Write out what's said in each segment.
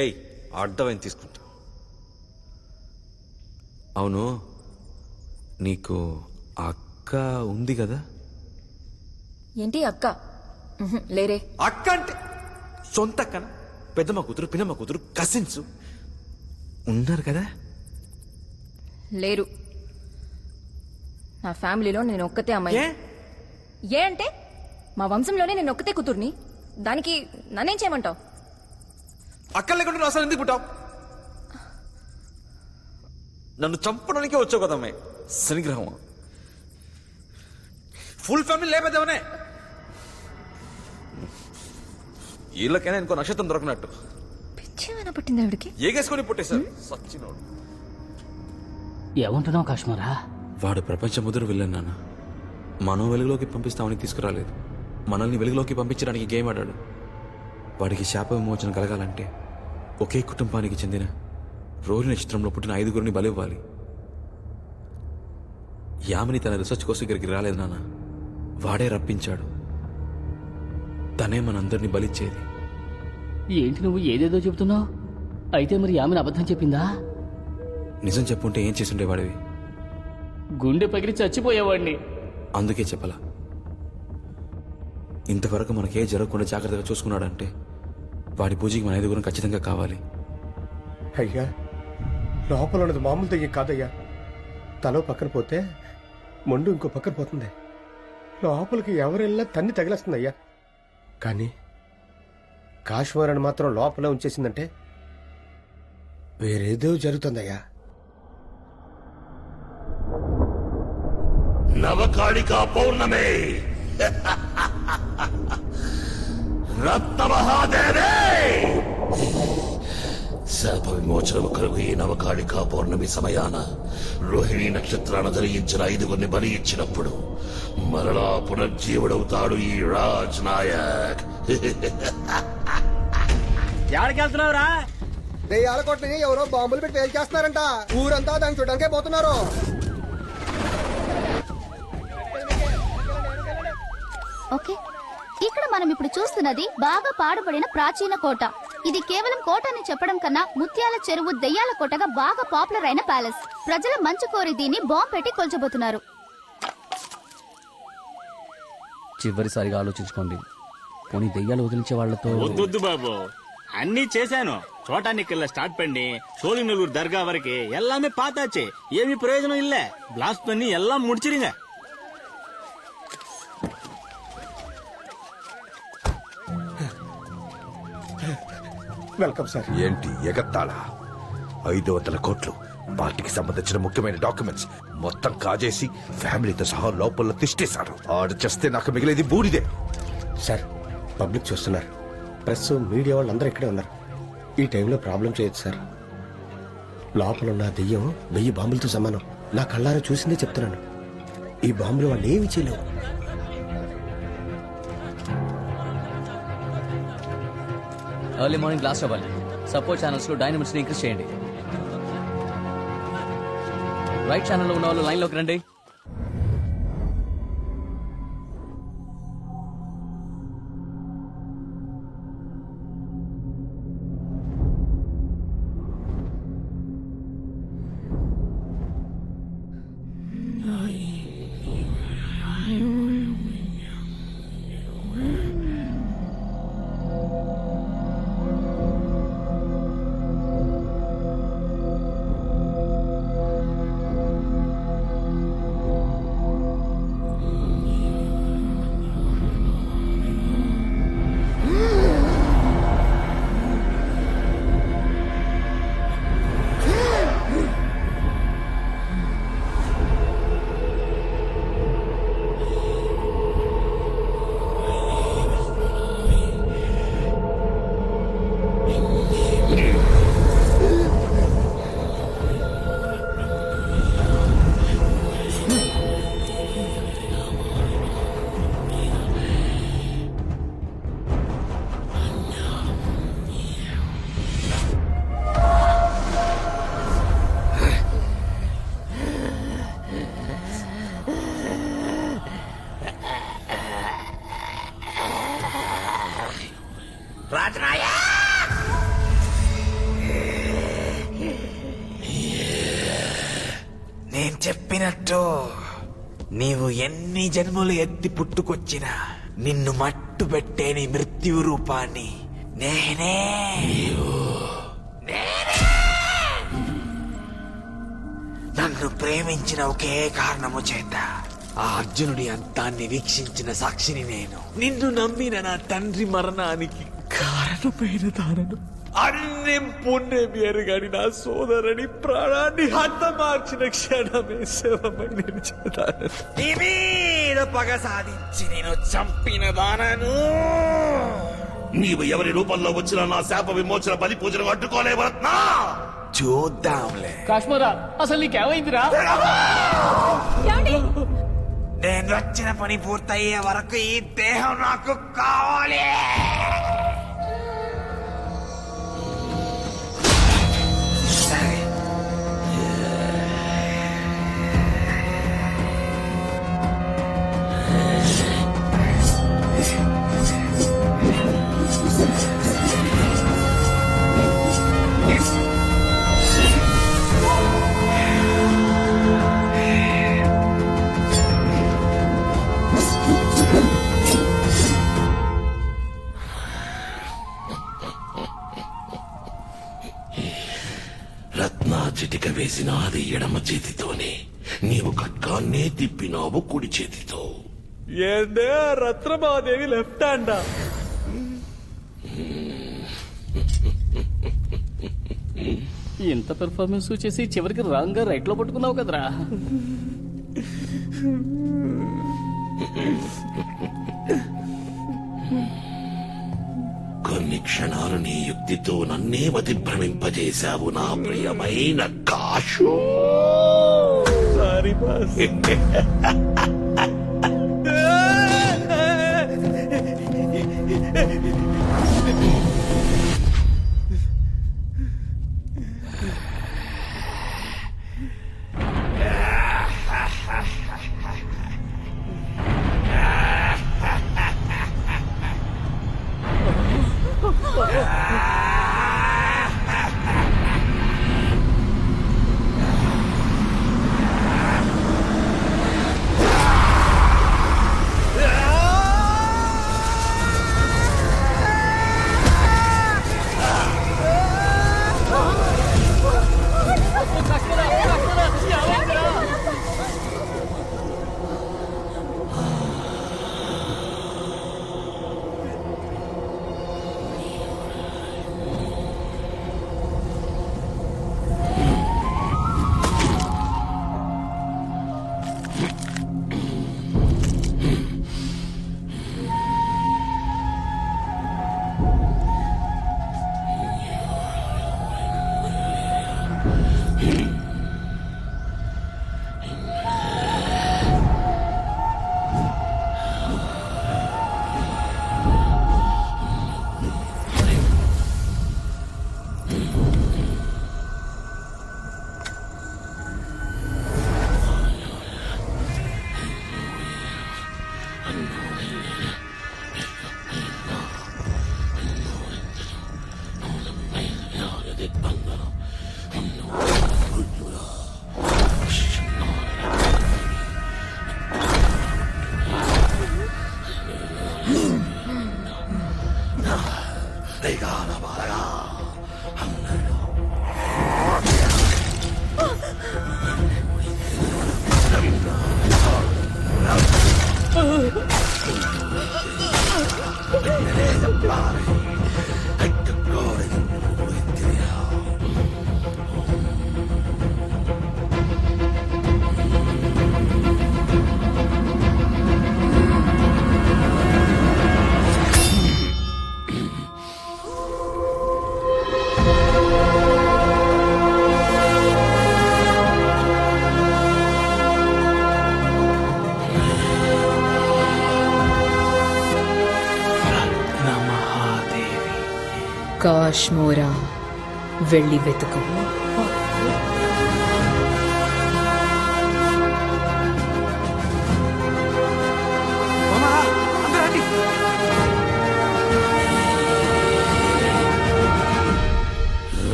ఏయ్ అర్థమైంది తీసుకుంటా. అవును, నీకు అక్క ఉంది కదా? ఏంటి అక్క? లేరే. అక్క అంటే సొంత అక్కన? పెద్దమ్మ కూతురు, పిన్నమ్మ కూతురు, కజిన్స్ ఉన్నారు కదా? లేరు. నా ఫ్యామిలీలో నేను ఒక్కతే అమ్మాయి. ఏ అంటే మా వంశంలోనే నేను ఒక్కతే కూతుర్ని. దానికి నన్నేం చేయమంటావు? అక్క లేకుండా అసలు ఎందుకు పుట్టావు? నన్ను చంపడానికే వచ్చావు కదమ్మాయి, శనిగ్రహం. ఫుల్ ఫ్యామిలీ లేకపోతేవనే వీళ్ళకైనా ఇంకో నక్షత్రం దొరకనట్టు పిచ్చేమైనా పట్టింది ఆవిడకి? ఏగేసుకొని పుట్టేశారు సచ్చినోడు. ఏమంటున్నావు కాశ్మీరా? వాడు ప్రపంచ ముదురు వెళ్ళాను నాన్న. మనం వెలుగులోకి పంపిస్తామని తీసుకురాలేదు, మనల్ని వెలుగులోకి పంపించడానికి గేమ్ ఆడాడు. వాడికి శాప విమోచన కలగాలంటే ఒకే కుటుంబానికి చెందిన రోహిణి నక్షత్రంలో పుట్టిన 5గురిని బలివ్వాలి. యామిని తన రీసెర్చ్ కోసం ఇక్కడికి రాలేదు నాన్న, వాడే రప్పించాడు. తనే మనందరినీ బలిచ్చేది. ఏంటి నువ్వు ఏదేదో చెబుతున్నావు? అయితే మరి ఆమెను అబద్ధం చెప్పిందా? నిజం చెప్పుంటే ఏం చేసుండేవాడివి? గుండె పగిలి చచ్చిపోయేవాడిని. అందుకే చెప్పలా. ఇంతవరకు మనకే జరగకుండా జాగ్రత్తగా చూసుకున్నాడంటే వాడి పూజకి మన 5గురం ఖచ్చితంగా కావాలి. అయ్యా, లోపల ఉన్నది మామూలు దెయ్యం కాదయ్యా. తలో పక్కన పోతే మొండు ఇంకో పక్కన పోతుంది. లోపలికి ఎవరెల్లా తన్ని తగిలేస్తుందయ్యా. కానీ కాశ్మీరాన్ని మాత్రం లోపల ఉంచేసిందంటే వేరేదో జరుగుతుందయ్యా. నవకాళికా పౌర్ణమి రత్నమహాదేవి శాప విమోచనము కొరకు ఈ నవకాళికా పౌర్ణమి సమయాన రోహిణి నక్షత్రాన్ని ధరించిన 5గురిని బలి ఇచ్చినప్పుడు మరలా పునర్జీవుడవుతాడు ఈ రాజ్ నాయక్. ఎక్కడికెళ్తున్నావురా? దెయ్యాల కొట్టని ఎవరో బాంబులు పెట్టి వేలు చేస్తున్నారంట. ఊరంతా దాన్ని చూడడానికే పోతున్నారు. ఓకే, ఇక్కడ మనం ఇప్పుడు చూస్తున్నది బాగా పాడుబడిన ప్రాచీన కోట. ఇది కేవలం కోట అని చెప్పడం కన్నా ముత్యాల చెరువు దెయ్యాల కోటగా బాగా పాపులర్ అయిన ప్యాలెస్. ప్రజల మంచు కోరి దీన్ని బాంబు పెట్టి కొల్చబోతున్నారు. చివరిసారిగా ఆలోచించుకోండి. పోనీ దెయ్యాలు వదిలించే వాళ్లతో. వద్దు బాబు, అన్ని చేశాను. చోటానికెళ్ళ స్టార్ట్ పండి சோழிநல்லூர் దర్గా వరకే எல்லாமே பார்த்தாச்சு. ఏమి ప్రయోజనం இல்ல. బ్లాస్ట్ பண்ணி எல்லாம் முடிச்சிருங்க. Welcome sir. ఏంటి ఎగత్తాలా? 500 కోట్లు, పార్టీకి సంబంధించిన ముఖ్యమైన డాక్యుమెంట్స్ మొత్తం కాజేసి ఫ్యామిలీతో సహా లోపల తిష్టేశారు. ఆడు చేస్తే నాకు మిగిలేది బూడిదే. సార్, పబ్లిక్ చూస్తున్నారు. ప్రెస్, మీడియా వాళ్ళందరూ ఇక్కడే ఉన్నారు. ఈ టైంలో ప్రాబ్లం చేయొచ్చు సార్. లోపల ఉన్న దెయ్యం 1000 బాంబులతో సమానం. నా కళ్ళారా చూసిందే చెప్తున్నాను. ఈ బాంబులు వాళ్ళు ఏమి చేయలేవు. ఎర్లీ మార్నింగ్ క్లాస్ అవ్వాలి. సపోర్ట్ ఛానల్స్ లో డైనమిక్స్ ని ఇంక్రీజ్ చేయండి. రైట్ ఛానల్లో ఉన్న వాళ్ళు లైన్ లోకి రండి. చెప్పినట్టు నీవు ఎన్ని జన్మలు ఎత్తి పుట్టుకొచ్చినా నిన్ను మట్టు పెట్టే నీ మృత్యు రూపాన్ని నేనే నన్ను ప్రేమించిన ఒకే కారణము చేత ఆ అర్జునుడి అంతాన్ని వీక్షించిన సాక్షిని నేను. నిన్ను నమ్మిన నా తండ్రి మరణానికి కారణమైన దానను అన్యం పుణ్యం ఎరుగని నా సోదరుని ప్రాణాన్ని హతమార్చిన క్షణమే శవమై నిలిచేదాను. నీ మీద పగ సాధించి నేను చంపిన దానను. నీవు ఎవరి రూపంలో వచ్చినా నా శాప విమోచన బలి పూజను అడ్డుకోలేవరత్నా. చూద్దాంలే. కాశ్మీరా అసలు నీకేమైందిరా? నేను వచ్చిన పని పూర్తయ్యే వరకు ఈ దేహం నాకు కావాలి. సరే. రత్నా చిటిక వేసిన అది ఎడమ చేతితోనే, నీవు ఖడ్గాన్నే తిప్పినావు కుడి చేతితో. ఏందే రత్నమాదేవి లెఫ్ట్ హ్యాండా? ఇంత పెర్ఫార్మెన్స్ చేసి చివరికి రాంగ్ గా రైట్ లో పట్టుకున్నావు కదరా. కొన్ని క్షణాలు నీ యుక్తితో నన్నే మతి భ్రమింపజేశావు నా ప్రియమైన కాశు. Sorry boss. కాశ్మోరా వెళ్ళి వెతుకు.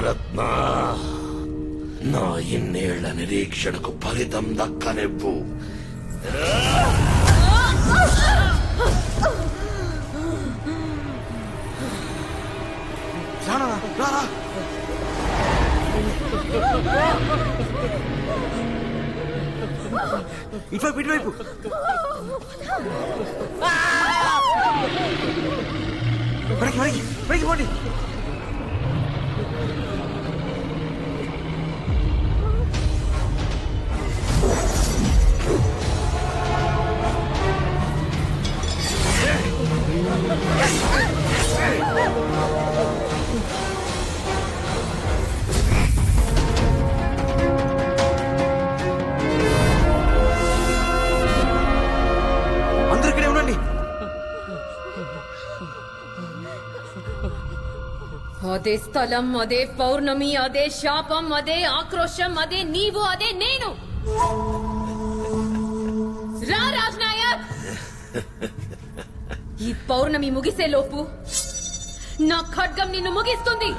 రత్నా నా ఇన్నేళ్ల నిరీక్షణకు ఫలితం దక్కనివ్వు. ఇటువైపు ఇటువైపు. వెనక్కి పోండి. అందరూ ఇక్కడే ఉండండి. అదే స్థలం, అదే పౌర్ణమి, అదే శాపం, అదే ఆక్రోశం, అదే నీవు, అదే నేను. రా రాజ్నాయక్. ఈ పౌర్ణమి ముగిసే లోపు నా ఖడ్గం నిన్ను ముగిస్తుంది.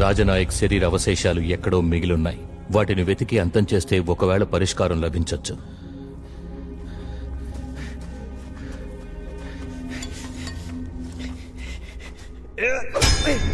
రాజనాయక్ శరీర అవశేషాలు ఎక్కడో మిగిలున్నాయి. వాటిని వెతికి అంతం చేస్తే ఒకవేళ పరిష్కారం లభించొచ్చు. Hey!